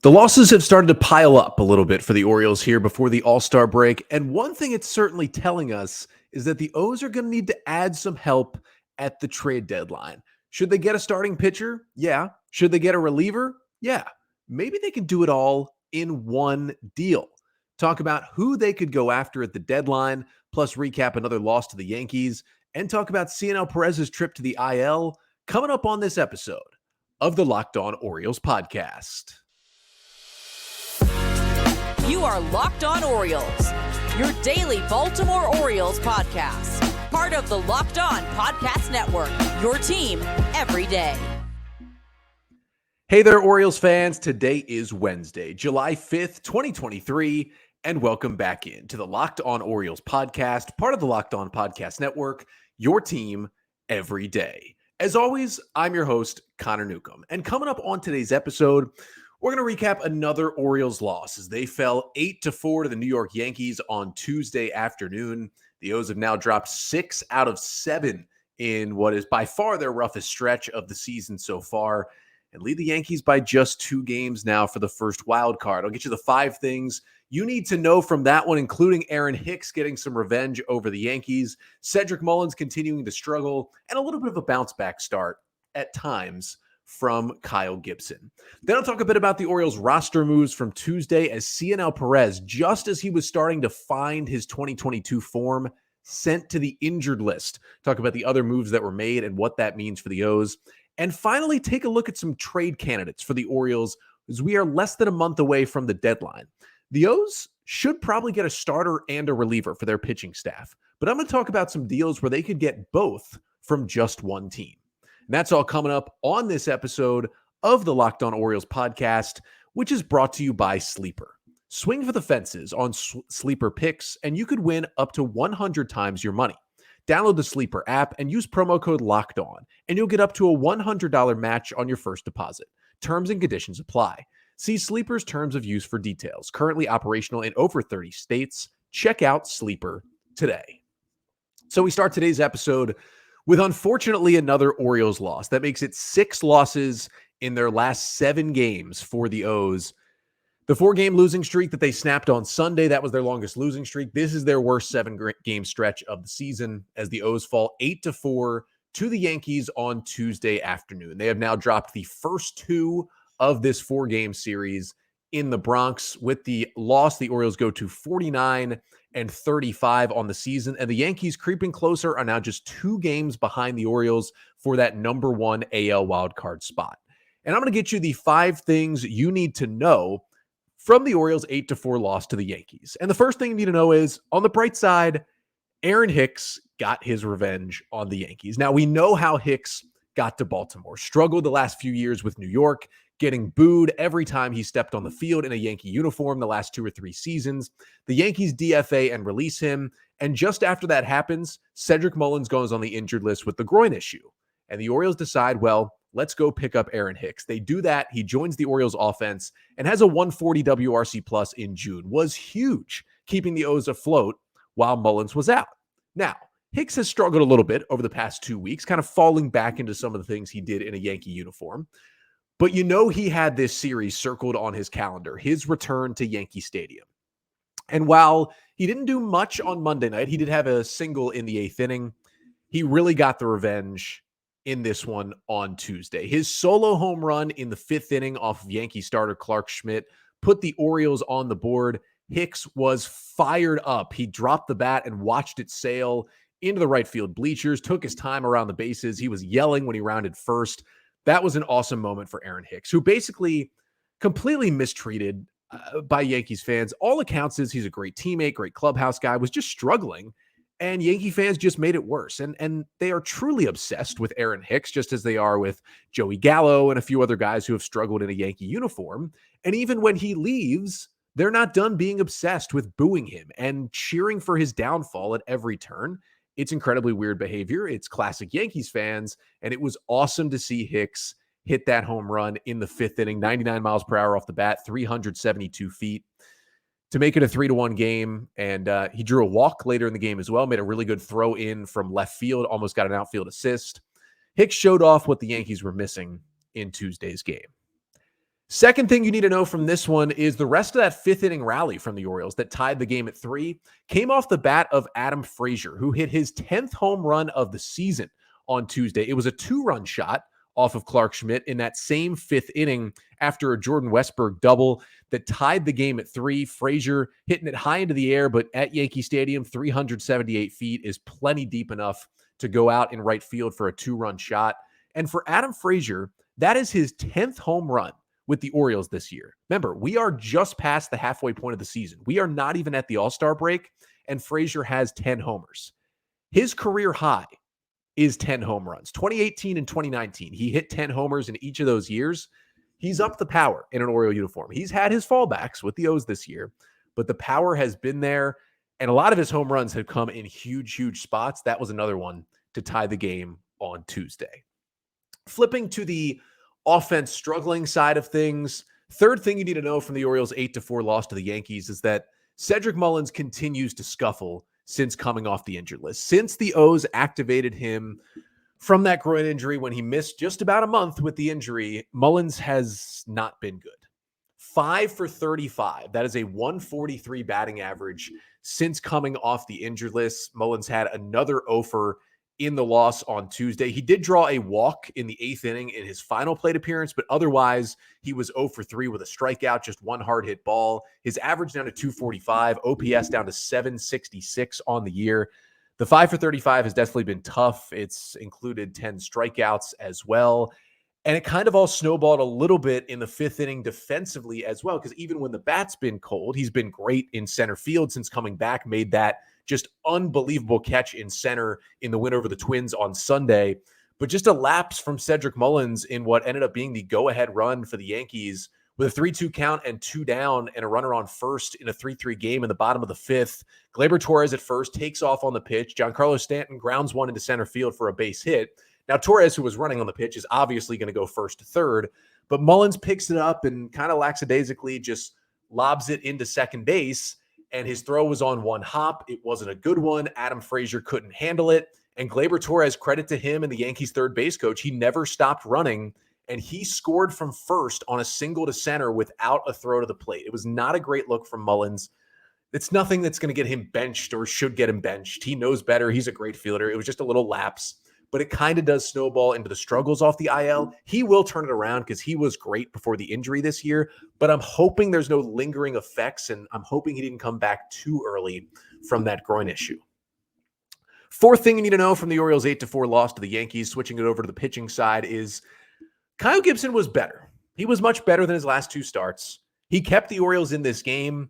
The losses have started to pile up a little bit for the Orioles here before the All-Star break, and one thing it's certainly telling us is that the O's are going to need to add some help at the trade deadline. Should they get a starting pitcher? Yeah. Should they get a reliever? Yeah. Maybe they can do it all in one deal. Talk about who they could go after at the deadline, plus recap another loss to the Yankees, and talk about Cionel Pérez's trip to the IL coming up on this episode of the Locked On Orioles podcast. You are Locked On Orioles, your daily Baltimore Orioles podcast. Part of the Locked On Podcast Network, your team every day. Hey there, Orioles fans. Today is Wednesday, July 5th, 2023, and welcome back into the Locked On Orioles podcast, part of the Locked On Podcast Network, your team every day. As always, I'm your host, Connor Newcomb, and coming up on today's episode, we're going to recap another Orioles loss as they fell 8-4 to the New York Yankees on Tuesday afternoon. The O's have now dropped 6 out of 7 in what is by far their roughest stretch of the season so far, and lead the Yankees by just 2 games now for the first wild card. I'll get you the 5 things you need to know from that one, including Aaron Hicks getting some revenge over the Yankees, Cedric Mullins continuing to struggle, and a little bit of a bounce-back start at times from Kyle Gibson. Then I'll talk a bit about the Orioles roster moves from Tuesday as Cionel Pérez, just as he was starting to find his 2022 form, sent to the injured list. Talk about the other moves that were made and what that means for the O's. And finally, take a look at some trade candidates for the Orioles as we are less than a month away from the deadline. The O's should probably get a starter and a reliever for their pitching staff, but I'm going to talk about some deals where they could get both from just one team. And that's all coming up on this episode of the Locked On Orioles podcast, which is brought to you by Sleeper. Swing for the fences on Sleeper picks, and you could win up to 100 times your money. Download the Sleeper app and use promo code Locked On, and you'll get up to a $100 match on your first deposit. Terms and conditions apply. See Sleeper's terms of use for details. Currently operational in over 30 states. Check out Sleeper today. So we start today's episode with, unfortunately, another Orioles loss. That makes it 6 losses in their last 7 games for the O's. The 4-game losing streak that they snapped on Sunday, that was their longest losing streak. This is their worst 7-game stretch of the season as the O's fall 8-4 to the Yankees on Tuesday afternoon. They have now dropped the first 2 of this 4-game series in the Bronx. With the loss, the Orioles go to 49-35 on the season, and the Yankees, creeping closer, are now just 2 games behind the Orioles for that number 1 AL wildcard spot. And I'm going to get you the 5 things you need to know from the Orioles' 8-4 loss to the Yankees. And the first thing you need to know is, on the bright side, Aaron Hicks got his revenge on the Yankees. Now, we know how Hicks got to Baltimore. Struggled the last few years with New York, getting booed every time he stepped on the field in a Yankee uniform the last 2 or 3 seasons. The Yankees DFA and release him. And just after that happens, Cedric Mullins goes on the injured list with the groin issue. And the Orioles decide, well, let's go pick up Aaron Hicks. They do that. He joins the Orioles offense and has a 140 WRC plus in June. Was huge, keeping the O's afloat while Mullins was out. Now, Hicks has struggled a little bit over the past 2 weeks, kind of falling back into some of the things he did in a Yankee uniform. But you know he had this series circled on his calendar, his return to Yankee Stadium. And while he didn't do much on Monday night, he did have a single in the 8th inning. He really got the revenge in this one on Tuesday. His solo home run in the 5th inning off of Yankee starter Clark Schmidt put the Orioles on the board. Hicks was fired up. He dropped the bat and watched it sail into the right field bleachers, took his time around the bases. He was yelling when he rounded first. That was an awesome moment for Aaron Hicks, who basically completely mistreated by Yankees fans. All accounts is he's a great teammate, great clubhouse guy, was just struggling, and Yankee fans just made it worse. And they are truly obsessed with Aaron Hicks, just as they are with Joey Gallo and a few other guys who have struggled in a Yankee uniform. And even when he leaves, they're not done being obsessed with booing him and cheering for his downfall at every turn. It's incredibly weird behavior. It's classic Yankees fans, and it was awesome to see Hicks hit that home run in the 5th inning, 99 miles per hour off the bat, 372 feet to make it a 3-1 game. And he drew a walk later in the game as well, made a really good throw in from left field, almost got an outfield assist. Hicks showed off what the Yankees were missing in Tuesday's game. Second thing you need to know from this one is the rest of that fifth inning rally from the Orioles that tied the game at 3 came off the bat of Adam Frazier, who hit his 10th home run of the season on Tuesday. It was a 2-run shot off of Clark Schmidt in that same fifth inning after a Jordan Westburg double that tied the game at 3. Frazier hitting it high into the air, but at Yankee Stadium, 378 feet is plenty deep enough to go out in right field for a 2-run shot. And for Adam Frazier, that is his 10th home run with the Orioles this year. Remember, we are just past the halfway point of the season. We are not even at the All-Star break, and Frazier has 10 homers. His career high is 10 home runs. 2018 and 2019, he hit 10 homers in each of those years. He's up the power in an Oriole uniform. He's had his fallbacks with the O's this year, but the power has been there, and a lot of his home runs have come in huge, huge spots. That was another one to tie the game on Tuesday. Flipping to the offense struggling side of things, third thing you need to know from the Orioles' 8-4 loss to the Yankees is that Cedric Mullins continues to scuffle since coming off the injured list. Since the O's activated him from that groin injury when he missed just about a month with the injury, Mullins has not been good. 5 for 35. That is a 143 batting average since coming off the injured list. Mullins had another 0 for in the loss on Tuesday. He did draw a walk in the 8th inning in his final plate appearance, but otherwise he was 0 for 3 with a strikeout, just one hard hit ball. His average down to 245, OPS down to 766 on the year. The 5 for 35 has definitely been tough. It's included 10 strikeouts as well. And it kind of all snowballed a little bit in the 5th inning defensively as well, because even when the bat's been cold, he's been great in center field since coming back, made that just unbelievable catch in center in the win over the Twins on Sunday. But just a lapse from Cedric Mullins in what ended up being the go-ahead run for the Yankees with a 3-2 count and 2 down and a runner on first in a 3-3 game in the bottom of the 5th. Gleyber Torres at first takes off on the pitch. Giancarlo Stanton grounds one into center field for a base hit. Now, Torres, who was running on the pitch, is obviously going to go first to third, but Mullins picks it up and kind of lackadaisically just lobs it into second base, and his throw was on one hop. It wasn't a good one. Adam Frazier couldn't handle it, and Gleyber Torres, credit to him and the Yankees' third base coach, he never stopped running, and he scored from first on a single to center without a throw to the plate. It was not a great look from Mullins. It's nothing that's going to get him benched or should get him benched. He knows better. He's a great fielder. It was just a little lapse, but it kind of does snowball into the struggles off the IL. He will turn it around because he was great before the injury this year, but I'm hoping there's no lingering effects, and I'm hoping he didn't come back too early from that groin issue. Fourth thing you need to know from the Orioles' 8-4 loss to the Yankees, switching it over to the pitching side, is Kyle Gibson was better. He was much better than his last 2 starts. He kept the Orioles in this game,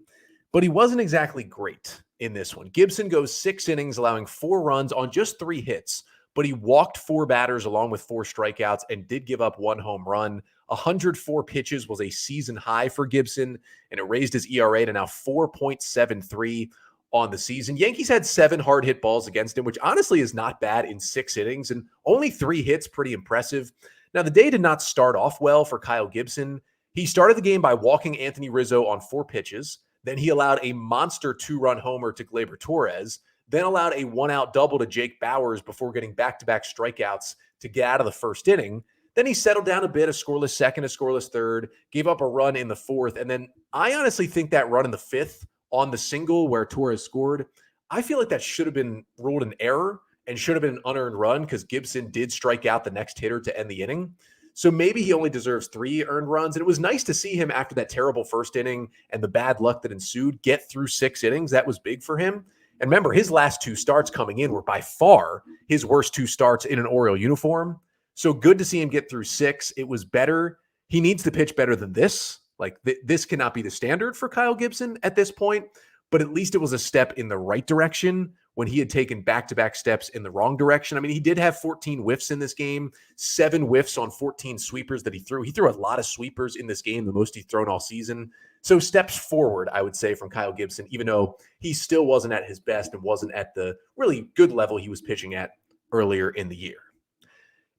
but he wasn't exactly great in this one. Gibson goes 6 innings, allowing 4 runs on just 3 hits, but he walked 4 batters along with 4 strikeouts and did give up 1 home run. 104 pitches was a season high for Gibson, and it raised his ERA to now 4.73 on the season. Yankees had 7 hard hit balls against him, which honestly is not bad in 6 innings, and only 3 hits, pretty impressive. Now, the day did not start off well for Kyle Gibson. He started the game by walking Anthony Rizzo on 4 pitches. Then he allowed a monster 2-run homer to Gleyber Torres, then allowed a 1-out double to Jake Bauers before getting back-to-back strikeouts to get out of the first inning. Then he settled down a bit, a scoreless second, a scoreless third, gave up a run in the 4th. And then I honestly think that run in the 5th on the single where Torres scored, I feel like that should have been ruled an error and should have been an unearned run because Gibson did strike out the next hitter to end the inning. So maybe he only deserves 3 earned runs. And it was nice to see him after that terrible first inning and the bad luck that ensued get through 6 innings. That was big for him. And remember, his last 2 starts coming in were by far his worst 2 starts in an Oriole uniform. So good to see him get through 6. It was better. He needs to pitch better than this. Like this cannot be the standard for Kyle Gibson at this point, but at least it was a step in the right direction when he had taken back-to-back steps in the wrong direction. I mean, he did have 14 whiffs in this game, 7 whiffs on 14 sweepers that he threw. He threw a lot of sweepers in this game, the most he's thrown all season. So steps forward, I would say, from Kyle Gibson, even though he still wasn't at his best and wasn't at the really good level he was pitching at earlier in the year.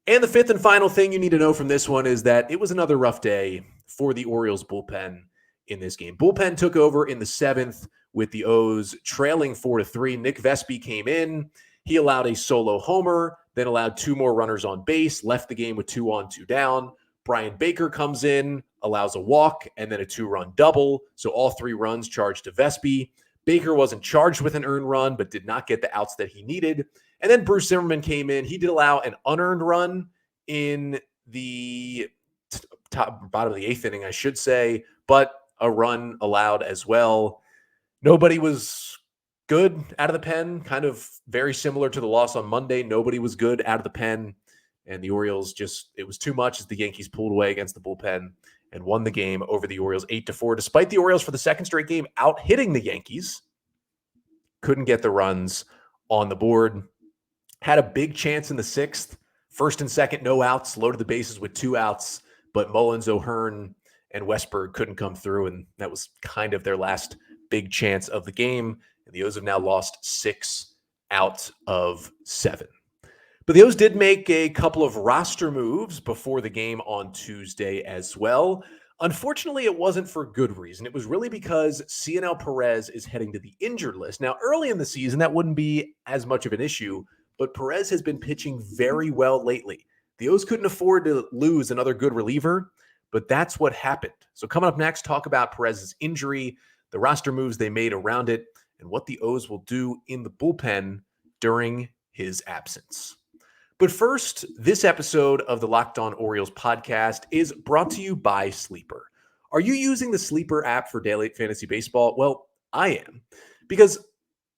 And the 5th and final thing you need to know from this one is that it was another rough day for the Orioles bullpen in this game. Bullpen took over in the 7th with the O's trailing 4-3. Nick Vespi came in. He allowed a solo homer, then allowed 2 more runners on base, left the game with 2 on, 2 down. Brian Baker comes in, allows a walk and then a 2-run double. So all 3 runs charged to Vespi. Baker wasn't charged with an earned run, but did not get the outs that he needed. And then Bruce Zimmerman came in. He did allow an unearned run in the bottom of the 8th inning, I should say, but a run allowed as well. Nobody was good out of the pen, kind of very similar to the loss on Monday. Nobody was good out of the pen, and the Orioles it was too much as the Yankees pulled away against the bullpen and won the game over the Orioles 8-4. Despite the Orioles for the second straight game out hitting the Yankees, couldn't get the runs on the board. Had a big chance in the 6th. First and second, no outs, loaded the bases with 2 outs, but Mullins, O'Hearn, and Westberg couldn't come through, and that was kind of their last big chance of the game. And the O's have now lost 6 out of 7. But the O's did make a couple of roster moves before the game on Tuesday as well. Unfortunately, it wasn't for good reason. It was really because Cionel Pérez is heading to the injured list. Now, early in the season, that wouldn't be as much of an issue, but Pérez has been pitching very well lately. The O's couldn't afford to lose another good reliever, but that's what happened. So coming up next, talk about Pérez's injury, the roster moves they made around it, and what the O's will do in the bullpen during his absence. But first, this episode of the Locked On Orioles podcast is brought to you by Sleeper. Are you using the Sleeper app for daily fantasy baseball? Well, I am, because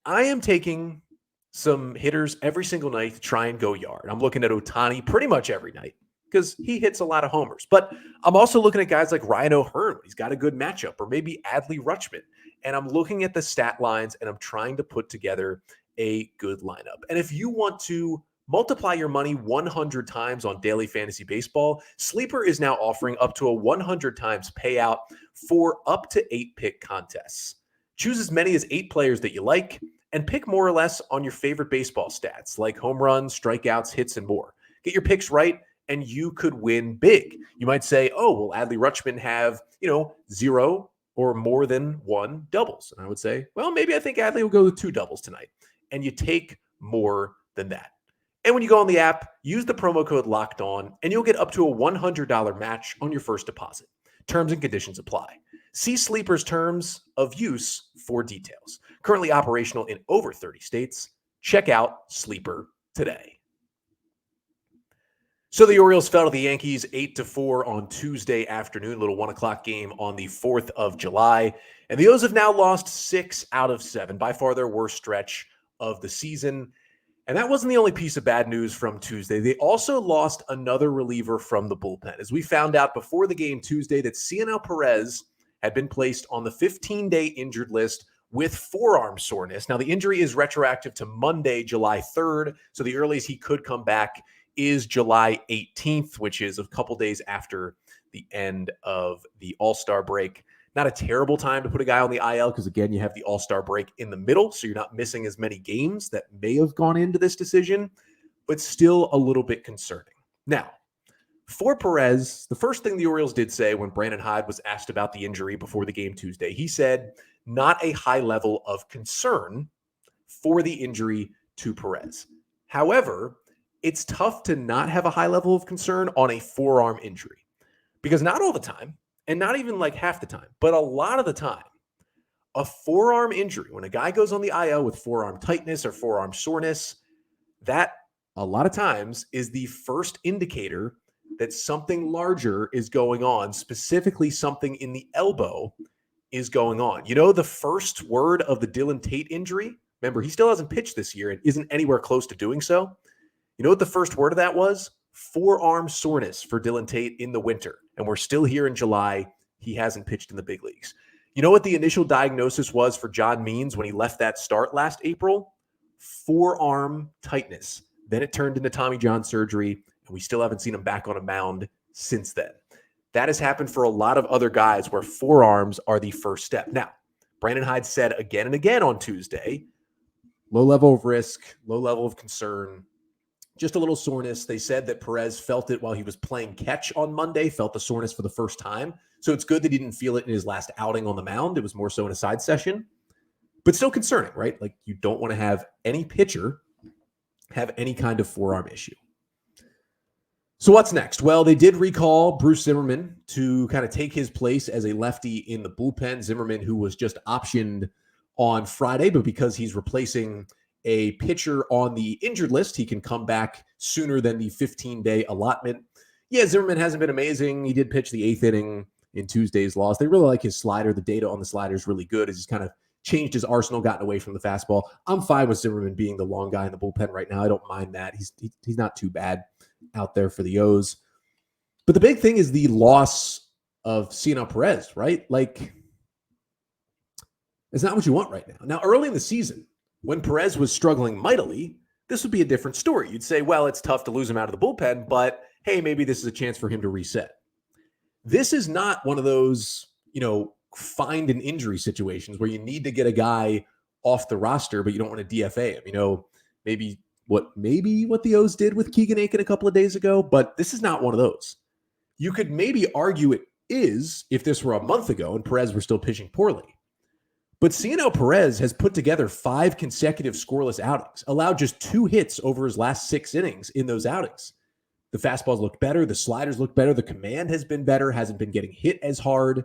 I am taking some hitters every single night to try and go yard. I'm looking at Ohtani pretty much every night because he hits a lot of homers. But I'm also looking at guys like Ryan O'Hearn. He's got a good matchup, or maybe Adley Rutschman. And I'm looking at the stat lines, and I'm trying to put together a good lineup. And if you want to multiply your money 100 times on daily fantasy baseball, Sleeper is now offering up to a 100 times payout for up to 8 pick contests. Choose as many as 8 players that you like and pick more or less on your favorite baseball stats like home runs, strikeouts, hits, and more. Get your picks right and you could win big. You might say, oh, will Adley Rutschman have, 0 or more than 1 doubles? And I would say, well, maybe I think Adley will go with 2 doubles tonight. And you take more than that. And when you go on the app, use the promo code Locked On, and you'll get up to a $100 match on your first deposit. Terms and conditions apply. See Sleeper's terms of use for details. Currently operational in over 30 states. Check out Sleeper today. So the Orioles fell to the Yankees 8-4 on Tuesday afternoon, little 1 o'clock game on the 4th of July. And the O's have now lost 6 out of 7, by far their worst stretch of the season. And that wasn't the only piece of bad news from Tuesday. They also lost another reliever from the bullpen, as we found out before the game Tuesday that Cionel Pérez had been placed on the 15-day injured list with forearm soreness. Now, the injury is retroactive to Monday, July 3rd, so the earliest he could come back is July 18th, which is a couple days after the end of the All-Star break. Not a terrible time to put a guy on the IL because, again, you have the All-Star break in the middle, so you're not missing as many games that may have gone into this decision, but still a little bit concerning. Now, for Pérez, the first thing the Orioles did say when Brandon Hyde was asked about the injury before the game Tuesday, he said, not a high level of concern for the injury to Pérez. However, it's tough to not have a high level of concern on a forearm injury because not all the time, and not even like half the time, but a lot of the time, a forearm injury, when a guy goes on the IL with forearm tightness or forearm soreness, that a lot of times is the first indicator that something larger is going on, specifically something in the elbow is going on. The first word of the Dylan Tate injury, remember, he still hasn't pitched this year and isn't anywhere close to doing so. You know what the first word of that was? Forearm soreness for Dylan Tate in the winter. And we're still here in July. He hasn't pitched in the big leagues. You know what the initial diagnosis was for John Means when he left that start last April? Forearm tightness. Then it turned into Tommy John surgery, and we still haven't seen him back on a mound since then. That has happened for a lot of other guys where forearms are the first step. Now, Brandon Hyde said again and again on Tuesday, low level of risk, low level of concern, just a little soreness. They said that Pérez felt it while he was playing catch on Monday, felt the soreness for the first time. So it's good that he didn't feel it in his last outing on the mound. It was more so in a side session, but still concerning, right? Like you don't want to have any pitcher have any kind of forearm issue. So what's next? Well, they did recall Bruce Zimmerman to kind of take his place as a lefty in the bullpen. Zimmerman, who was just optioned on Friday, but because he's replacing a pitcher on the injured list, he can come back sooner than the 15-day allotment. Yeah, Zimmerman hasn't been amazing. He did pitch the 8th inning in Tuesday's loss. They really like his slider. The data on the slider is really good as he's kind of changed his arsenal, gotten away from the fastball. I'm fine with Zimmerman being the long guy in the bullpen right now. I don't mind that. He's not too bad out there for the O's. But the big thing is the loss of Cionel Pérez, right? Like, it's not what you want right now. Now, early in the season, when Pérez was struggling mightily, this would be a different story. You'd say, well, it's tough to lose him out of the bullpen, but hey, maybe this is a chance for him to reset. This is not one of those, find an injury situations where you need to get a guy off the roster, but you don't want to DFA him. Maybe what the O's did with Keegan Aiken a couple of days ago, but this is not one of those. You could maybe argue it is if this were a month ago and Pérez were still pitching poorly. But Cionel Pérez has put together 5 consecutive scoreless outings, allowed just 2 hits over his last 6 innings in those outings. The fastballs look better. The sliders look better. The command has been better, hasn't been getting hit as hard.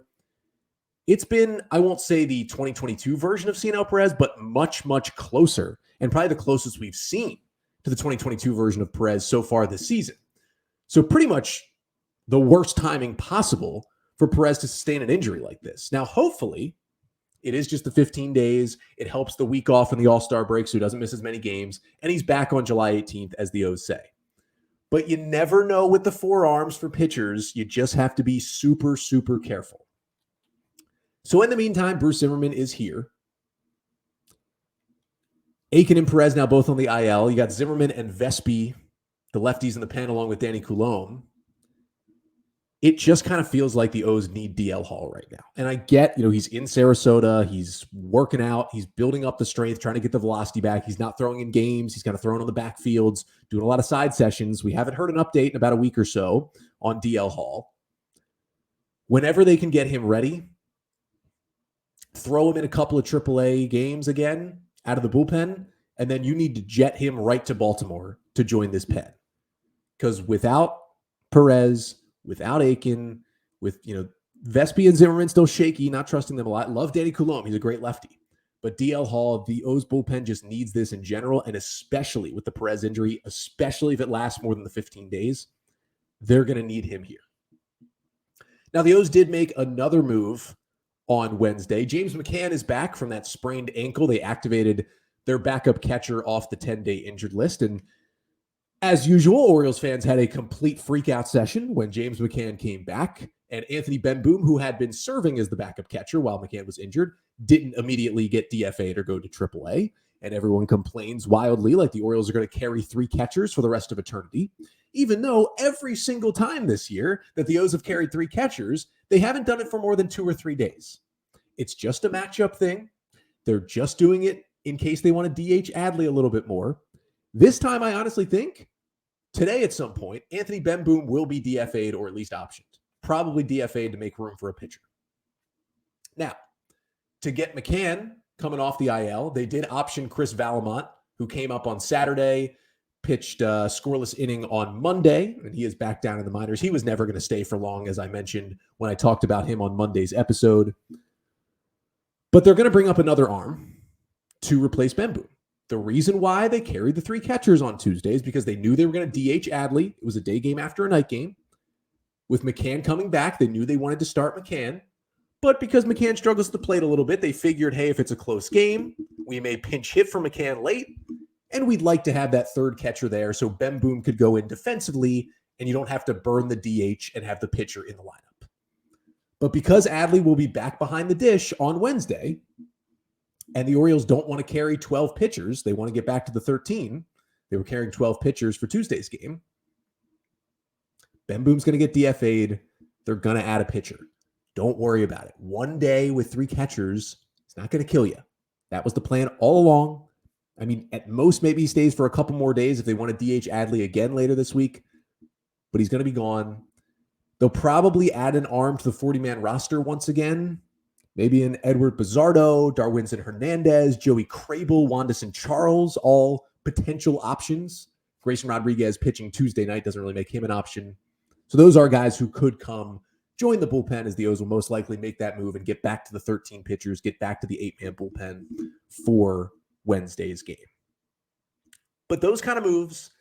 It's been, I won't say the 2022 version of Cionel Pérez, but much, much closer, and probably the closest we've seen to the 2022 version of Pérez so far this season. So pretty much the worst timing possible for Pérez to sustain an injury like this. Now, hopefully, it is just the 15 days. It helps the week off in the All-Star break so he doesn't miss as many games, and he's back on July 18th, as the O's say. But you never know with the forearms for pitchers. You just have to be super, super careful. So in the meantime, Bruce Zimmerman is here. Aiken and Pérez now both on the IL. You got Zimmerman and Vespi, the lefties in the pen, along with Danny Coulombe. It just kind of feels like the O's need DL Hall right now. And I get, he's in Sarasota. He's working out. He's building up the strength, trying to get the velocity back. He's not throwing in games. He's kind of throwing on the backfields, doing a lot of side sessions. We haven't heard an update in about a week or so on DL Hall. Whenever they can get him ready, throw him in a couple of AAA games again out of the bullpen, and then you need to jet him right to Baltimore to join this pen. Because without Pérez, without Aiken, with, Vespi and Zimmerman still shaky, not trusting them a lot. Love Danny Coulombe. He's a great lefty. But DL Hall, the O's bullpen just needs this in general, and especially with the Pérez injury, especially if it lasts more than the 15 days, they're going to need him here. Now, the O's did make another move on Wednesday. James McCann is back from that sprained ankle. They activated their backup catcher off the 10-day injured list, and as usual, Orioles fans had a complete freakout session when James McCann came back, and Anthony Benboom, who had been serving as the backup catcher while McCann was injured, didn't immediately get DFA'd or go to AAA, and everyone complains wildly like the Orioles are going to carry 3 catchers for the rest of eternity, even though every single time this year that the O's have carried 3 catchers, they haven't done it for more than 2 or 3 days. It's just a matchup thing. They're just doing it in case they want to DH Adley a little bit more. This time, I honestly think today, at some point, Anthony Benboom will be DFA'd or at least optioned. Probably DFA'd to make room for a pitcher. Now, to get McCann coming off the IL, they did option Chris Valamont, who came up on Saturday, pitched a scoreless inning on Monday, and he is back down in the minors. He was never going to stay for long, as I mentioned when I talked about him on Monday's episode. But they're going to bring up another arm to replace Benboom. The reason why they carried the 3 catchers on Tuesday is because they knew they were going to DH Adley. It was a day game after a night game. With McCann coming back, they knew they wanted to start McCann. But because McCann struggles to the plate a little bit, they figured, hey, if it's a close game, we may pinch hit for McCann late, and we'd like to have that 3rd catcher there so Benboom could go in defensively, and you don't have to burn the DH and have the pitcher in the lineup. But because Adley will be back behind the dish on Wednesday, and the Orioles don't want to carry 12 pitchers. They want to get back to the 13. They were carrying 12 pitchers for Tuesday's game. Benboom's going to get DFA'd. They're going to add a pitcher. Don't worry about it. One day with 3 catchers, it's not going to kill you. That was the plan all along. I mean, at most, maybe he stays for a couple more days if they want to DH Adley again later this week. But he's going to be gone. They'll probably add an arm to the 40-man roster once again. Maybe an Edward Bizardo, Darwinson Hernandez, Joey Crable, Wanderson Charles, all potential options Grayson Rodriguez pitching Tuesday night doesn't really make him an option. So those are guys who could come join the bullpen, as the O's will most likely make that move and get back to the 13 pitchers, get back to the 8-man bullpen for Wednesday's game. But those kind of moves,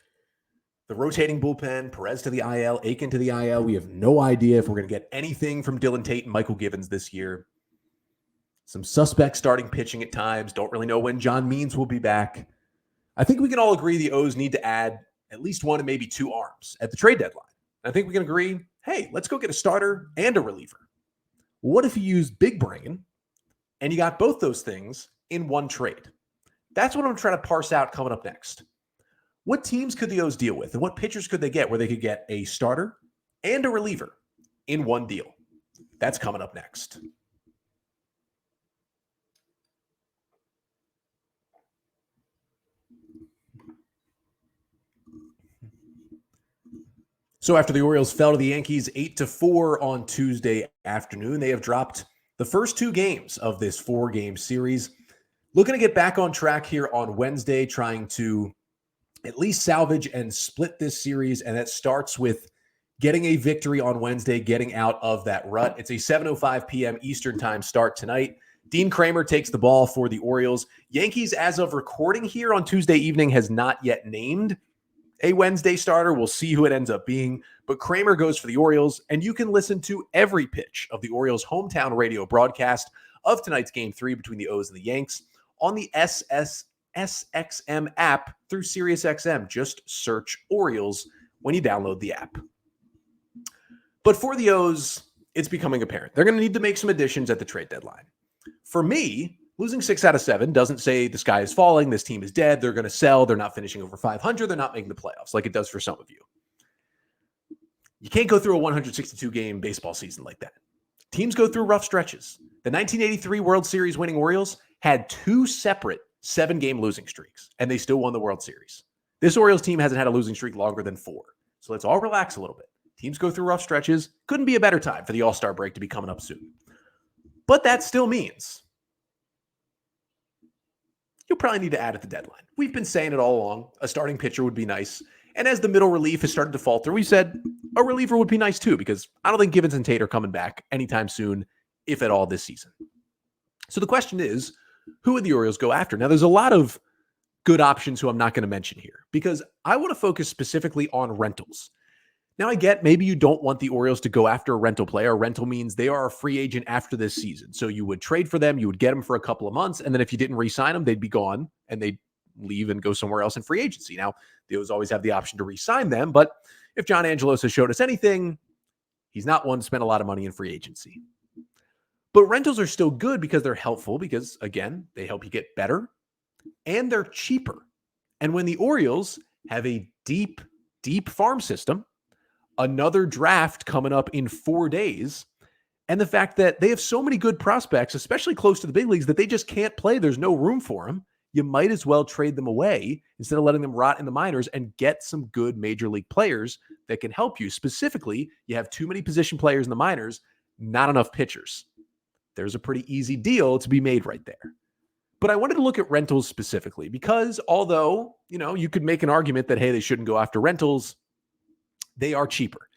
the rotating bullpen, Perez to the IL, Aiken to the IL, we have no idea if we're going to get anything from Dylan Tate and Michael Givens this year. Some suspect starting pitching at times. Don't really know when John Means will be back. I think we can all agree the O's need to add at least one and maybe two arms at the trade deadline. I think we can agree, hey, let's go get a starter and a reliever. What if you use big brain and you got both those things in one trade? That's what I'm trying to parse out coming up next. What teams could the O's deal with, and what pitchers could they get where they could get a starter and a reliever in one deal? That's coming up next. So after the Orioles fell to the Yankees 8-4 on Tuesday afternoon, they have dropped the first two games of this four-game series. Looking to get back on track here on Wednesday, trying to at least salvage and split this series, and that starts with getting a victory on Wednesday, getting out of that rut. It's a 7:05 p.m. Eastern time start tonight. Dean Kramer takes the ball for the Orioles. Yankees, as of recording here on Tuesday evening, has not yet named a Wednesday starter. We'll see who it ends up being, but Kramer goes for the Orioles, and you can listen to every pitch of the Orioles' hometown radio broadcast of tonight's Game 3 between the O's and the Yanks on the SXM app through SiriusXM. Just search Orioles when you download the app. But for the O's, it's becoming apparent. They're going to need to make some additions at the trade deadline. For me, losing 6 out of 7 doesn't say the sky is falling, this team is dead, they're going to sell, they're not finishing over 500, they're not making the playoffs like it does for some of you. You can't go through a 162-game baseball season like that. Teams go through rough stretches. The 1983 World Series winning Orioles had 2 separate 7-game losing streaks, and they still won the World Series. This Orioles team hasn't had a losing streak longer than 4. So let's all relax a little bit. Teams go through rough stretches. Couldn't be a better time for the All-Star break to be coming up soon. But that still means you'll probably need to add at the deadline. We've been saying it all along. A starting pitcher would be nice. And as the middle relief has started to falter, we said a reliever would be nice too, because I don't think Givens and Tate are coming back anytime soon, if at all this season. So the question is, who would the Orioles go after? Now, there's a lot of good options who I'm not going to mention here, because I want to focus specifically on rentals. Now, I get maybe you don't want the Orioles to go after a rental player. Rental means they are a free agent after this season. So you would trade for them, you would get them for a couple of months, and then if you didn't re-sign them, they'd be gone, and they'd leave and go somewhere else in free agency. Now, the O's always have the option to re-sign them, but if John Angelos has showed us anything, he's not one to spend a lot of money in free agency. But rentals are still good because they're helpful, because, again, they help you get better, and they're cheaper. And when the Orioles have a deep, deep farm system, another draft coming up in 4 days, and the fact that they have so many good prospects, especially close to the big leagues, that they just can't play, there's no room for them, you might as well trade them away instead of letting them rot in the minors and get some good major league players that can help you. Specifically, you have too many position players in the minors, not enough pitchers. There's a pretty easy deal to be made right there. But I wanted to look at rentals specifically because although, you could make an argument that, hey, they shouldn't go after rentals, they are cheaper.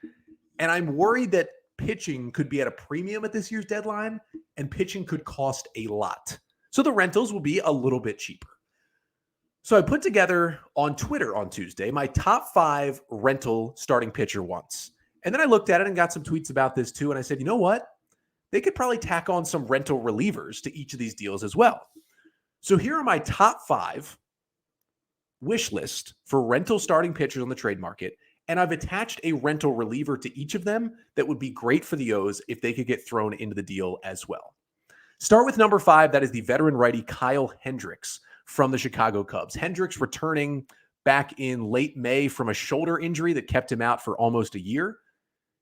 And I'm worried that pitching could be at a premium at this year's deadline, and pitching could cost a lot. So the rentals will be a little bit cheaper. So I put together on Twitter on Tuesday my top 5 rental starting pitcher wants. And then I looked at it and got some tweets about this too. And I said, you know what? They could probably tack on some rental relievers to each of these deals as well. So here are my top 5 wish list for rental starting pitchers on the trade market. And I've attached a rental reliever to each of them that would be great for the O's if they could get thrown into the deal as well. Start with number 5. That is the veteran righty Kyle Hendricks from the Chicago Cubs. Hendricks returning back in late May from a shoulder injury that kept him out for almost a year.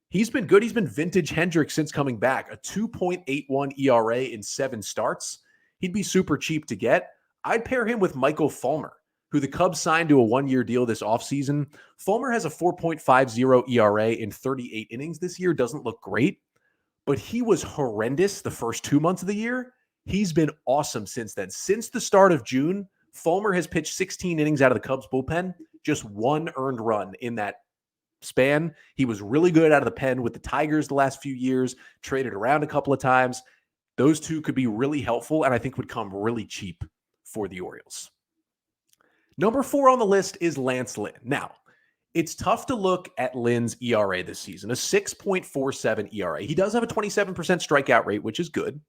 He's been good. He's been vintage Hendricks since coming back. A 2.81 ERA in 7 starts. He'd be super cheap to get. I'd pair him with Michael Fulmer, who the Cubs signed to a 1-year deal this offseason. Fulmer has a 4.50 ERA in 38 innings this year. Doesn't look great, but he was horrendous the first 2 months of the year. He's been awesome since then. Since the start of June, Fulmer has pitched 16 innings out of the Cubs bullpen, just one earned run in that span. He was really good out of the pen with the Tigers the last few years, traded around a couple of times. Those two could be really helpful and I think would come really cheap for the Orioles. Number 4 on the list is Lance Lynn. Now, it's tough to look at Lynn's ERA this season, a 6.47 ERA. He does have a 27% strikeout rate, which is good.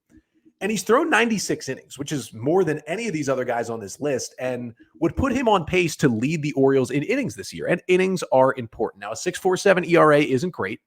And he's thrown 96 innings, which is more than any of these other guys on this list and would put him on pace to lead the Orioles in innings this year. And innings are important. Now, a 6.47 ERA isn't great,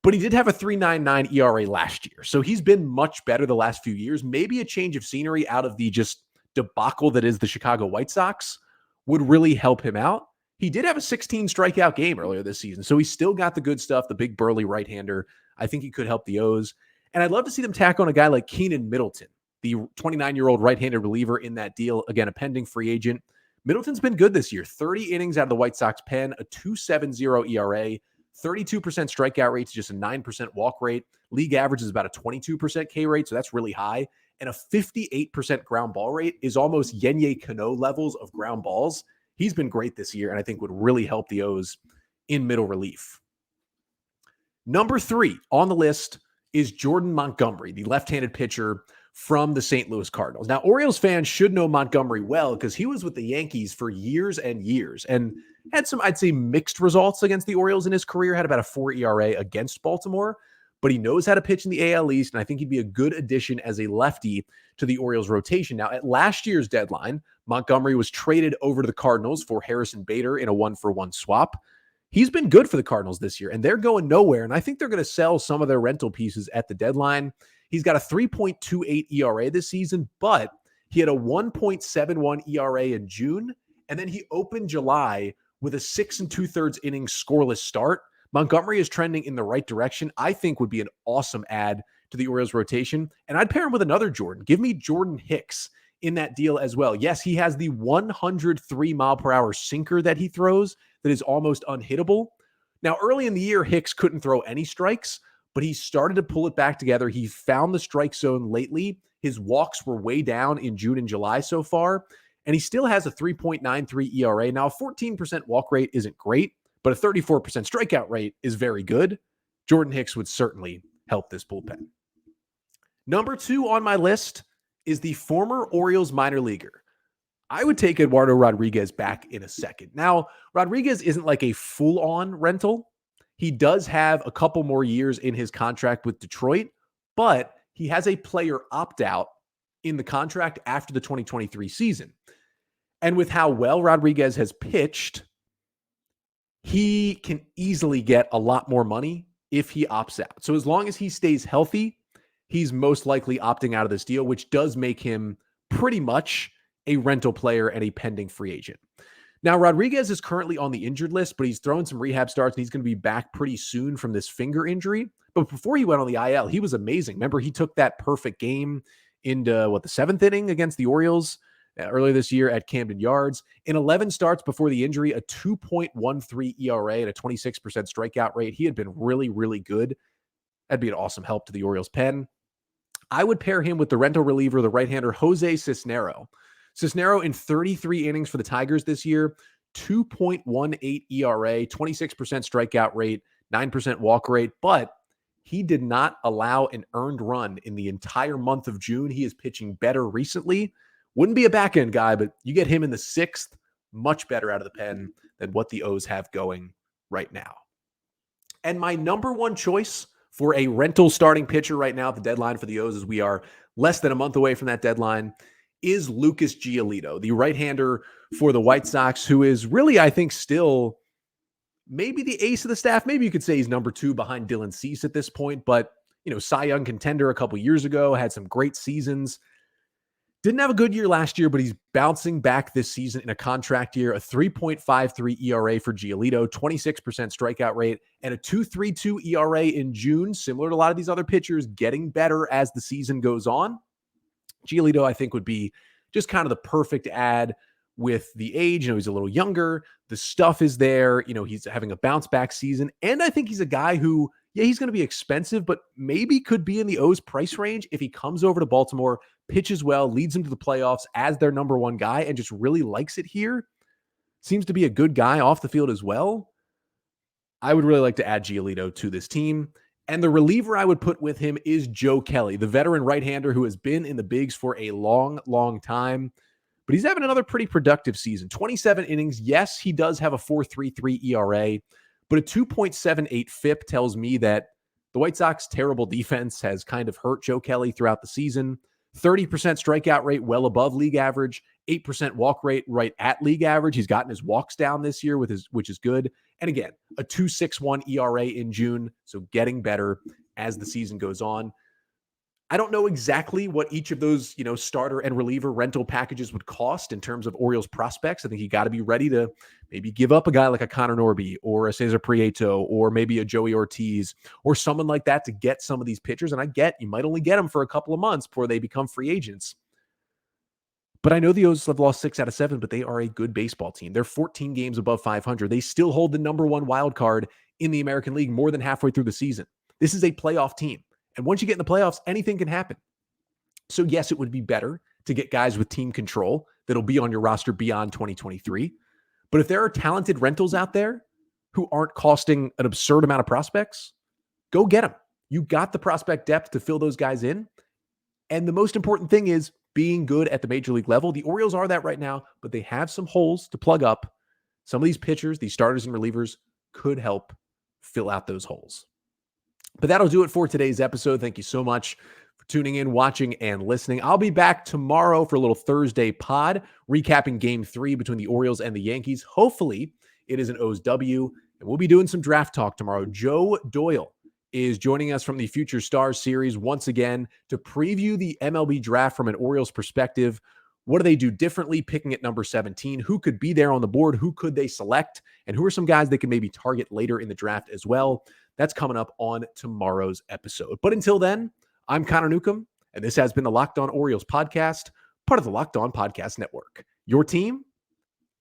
but he did have a 3.99 ERA last year. So he's been much better the last few years. Maybe a change of scenery out of the just debacle that is the Chicago White Sox would really help him out. He did have a 16 strikeout game earlier this season, so he's still got the good stuff, the big burly right-hander. I think he could help the O's. And I'd love to see them tack on a guy like Keenan Middleton, the 29-year-old right-handed reliever in that deal. Again, a pending free agent. Middleton's been good this year. 30 innings out of the White Sox pen, a 2.70 ERA, 32% strikeout rate to just a 9% walk rate. League average is about a 22% K rate, so that's really high. And a 58% ground ball rate is almost Yenye Cano levels of ground balls. He's been great this year and I think would really help the O's in middle relief. Number 3 on the list is Jordan Montgomery, the left-handed pitcher from the St. Louis Cardinals. Now, Orioles fans should know Montgomery well because he was with the Yankees for years and years and had some, I'd say, mixed results against the Orioles in his career, had about a 4 ERA against Baltimore, but he knows how to pitch in the AL East, and I think he'd be a good addition as a lefty to the Orioles rotation. Now, at last year's deadline, Montgomery was traded over to the Cardinals for Harrison Bader in a 1-for-1 swap. He's been good for the Cardinals this year, and they're going nowhere, and I think they're going to sell some of their rental pieces at the deadline. He's got a 3.28 ERA this season, but he had a 1.71 ERA in June, and then he opened July with a 6 2/3 innings scoreless start. Montgomery is trending in the right direction. I think would be an awesome add to the Orioles rotation, and I'd pair him with another Jordan. Give me Jordan Hicks in that deal as well. Yes, he has the 103 mile per hour sinker that he throws that is almost unhittable. Now, early in the year, Hicks couldn't throw any strikes, but he started to pull it back together. He found the strike zone lately. His walks were way down in June and July so far, and he still has a 3.93 ERA. Now, a 14% walk rate isn't great, but a 34% strikeout rate is very good. Jordan Hicks would certainly help this bullpen. Number 2 on my list is the former Orioles minor leaguer. I would take Eduardo Rodriguez back in a second. Now, Rodriguez isn't like a full-on rental. He does have a couple more years in his contract with Detroit, but he has a player opt-out in the contract after the 2023 season. And with how well Rodriguez has pitched, he can easily get a lot more money if he opts out. So as long as he stays healthy, he's most likely opting out of this deal, which does make him pretty much a rental player and a pending free agent. Now, Rodriguez is currently on the injured list, but he's thrown some rehab starts and he's going to be back pretty soon from this finger injury. But before he went on the IL, he was amazing. Remember, he took that perfect game into the 7th inning against the Orioles earlier this year at Camden Yards. In 11 starts before the injury, a 2.13 ERA and a 26% strikeout rate. He had been really, really good. That'd be an awesome help to the Orioles pen. I would pair him with the rental reliever, the right-hander Jose Cisnero. Cisnero in 33 innings for the Tigers this year, 2.18 ERA, 26% strikeout rate, 9% walk rate, but he did not allow an earned run in the entire month of June. He is pitching better recently. Wouldn't be a back-end guy, but you get him in the 6th, much better out of the pen than what the O's have going right now. And my number 1 choice for a rental starting pitcher right now at the deadline for the O's, as we are less than a month away from that deadline, is Lucas Giolito, the right-hander for the White Sox, who is really, I think, still maybe the ace of the staff. Maybe you could say he's number 2 behind Dylan Cease at this point, but, Cy Young contender a couple years ago, had some great seasons. Didn't have a good year last year, but he's bouncing back this season in a contract year, a 3.53 ERA for Giolito, 26% strikeout rate, and a 2.32 ERA in June, similar to a lot of these other pitchers, getting better as the season goes on. Giolito, I think, would be just kind of the perfect add with the age. He's a little younger. The stuff is there. He's having a bounce back season. And I think he's a guy who, he's going to be expensive, but maybe could be in the O's price range if he comes over to Baltimore, pitches well, leads them to the playoffs as their number 1 guy, and just really likes it here. seems to be a good guy off the field as well. I would really like to add Giolito to this team. And the reliever I would put with him is Joe Kelly, the veteran right-hander who has been in the bigs for a long, long time. But he's having another pretty productive season. 27 innings. Yes, he does have a 4.33 ERA, but a 2.78 FIP tells me that the White Sox terrible defense has kind of hurt Joe Kelly throughout the season. 30% strikeout rate, well above league average. 8% walk rate, right at league average. He's gotten his walks down this year, which is good. And again, a 2.61 ERA in June, so getting better as the season goes on. I don't know exactly what each of those, starter and reliever rental packages would cost in terms of Orioles prospects. I think you got to be ready to maybe give up a guy like a Connor Norby or a Cesar Prieto or maybe a Joey Ortiz or someone like that to get some of these pitchers. And I get you might only get them for a couple of months before they become free agents. But I know the O's have lost 6 out of 7, but they are a good baseball team. They're 14 games above 500. They still hold the number 1 wild card in the American League more than halfway through the season. This is a playoff team. And once you get in the playoffs, anything can happen. So yes, it would be better to get guys with team control that'll be on your roster beyond 2023. But if there are talented rentals out there who aren't costing an absurd amount of prospects, go get them. You got the prospect depth to fill those guys in. And the most important thing is being good at the major league level. The Orioles are that right now, but they have some holes to plug up. Some of these pitchers, these starters and relievers could help fill out those holes. But that'll do it for today's episode. Thank you so much for tuning in, watching, and listening. I'll be back tomorrow for a little Thursday pod, recapping Game 3 between the Orioles and the Yankees. Hopefully, it is an O's W, and we'll be doing some draft talk tomorrow. Joe Doyle is joining us from the Future Stars series once again to preview the MLB draft from an Orioles perspective. What do they do differently picking at number 17? Who could be there on the board? Who could they select? And who are some guys they can maybe target later in the draft as well? That's coming up on tomorrow's episode. But until then, I'm Connor Newcomb, and this has been the Locked On Orioles podcast, part of the Locked On Podcast Network. Your team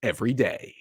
every day.